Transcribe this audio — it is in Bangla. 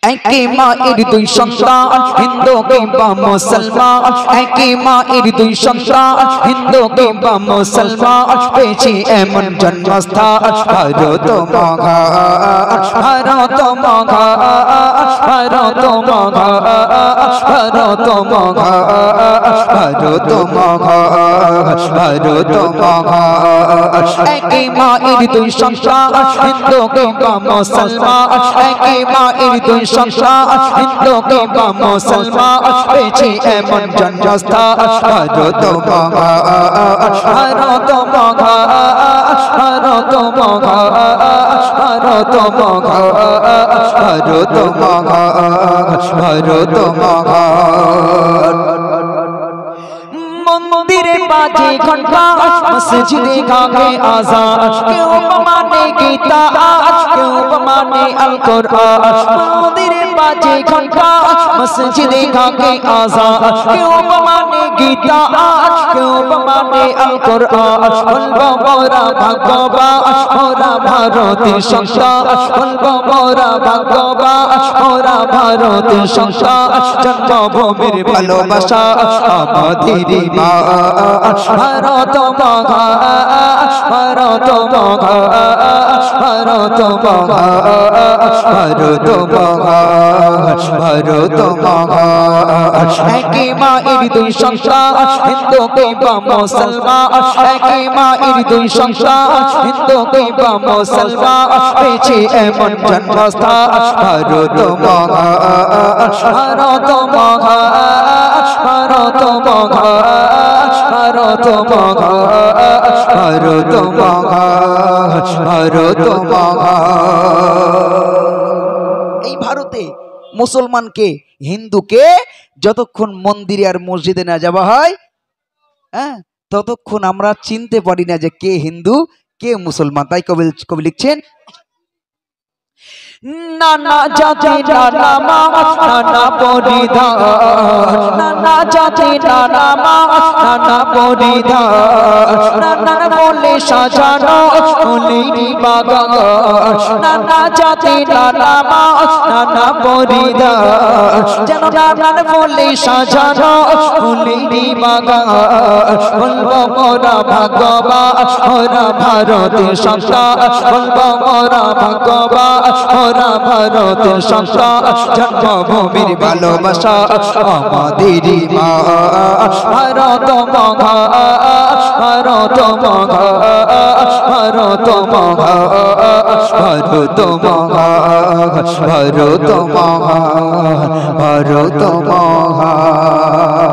একই মায়ের দুই সন্তান হিন্দু কিংবা মুসলমান, একই মায়ের দুই সন্তান হিন্দু কিংবা মুসলমান, পেয়েছি এমন জন্মস্থান ভারত মহান, ভারত মহান, ভারত মহান, ভারত মহান, ভারত মহান, ভারত মহান। একই মায়ের দুই সন্তান হিন্দু কিংবা মুসলমান, একই মায়ের দুই সন্তান হিন্দু কিংবা মুসলমান, পেয়েছি এমন জন্মস্থান ভারত মহান, ভারত মহান, ভারত মহান, ভারত মহান, ভারত মহান, ভারত মহান। মন্দিরে বাজে ঘন্টা, মসজিদে গায়ে আযান, কেউ মানে গীতা, কেউ মানে আল কোরআন। মন্দিরে বাজে ঘন্টা, মসজিদে গায়ে আযান, কেউ মানে গীতা, কেউ মানে আল কোরআন। বলবো মোরা ভাগ্যবান, মোরা ভারতের সন্তান, বলবো মোরা ভাগ্যবান, মোরা ভারতের সন্তান। জন্মভূমির ভালোবাসা আমাদের ভারত মহান, ভারত মহান, ভারত মহান, ভারত মহান, ভারত মহান। একই মায়ের দুই সন্তান হিন্দু কিংবা মুসলমান, একই মায়ের দুই সন্তান হিন্দু কিংবা মুসলমান, পেয়েছি এমন জন্মস্থান ভারত মহান, ভারত মহান, ভারত মহান, ভারত মহান, ভারত মহান, ভারত মহান। এই ভারতে মুসলমানকে হিন্দুকে যতক্ষণ মন্দিরে আর মসজিদে না যাওয়া হয়, ততক্ষণ আমরা চিনতে পারি না যে কে হিন্দু কে মুসলমান। তাই কবি লিখছেন, নানা জাতি নানা মাস নানা পরিধান, নানা জাতি নানা মাস নানা পরিধান, নানা বলে সাজানো ফুলেরি বাগান, নানা জাতি নানা মাস নানা পরিধান, যেন নানান বলে সাজানো ফুলেরি বাগান। বলবো মোরা ভাগ্যবান, মোরা ভারতের সন্তান, বলবো মোরা ভাগ্যবান, মোরা ভারতের সন্তান। জন্মভূমির ভালোবাসা আমাদের মা ভারত মহান, ভারত মহান, ভারত মহান, ভারত মহান, ভারত মহান, ভারত মহান।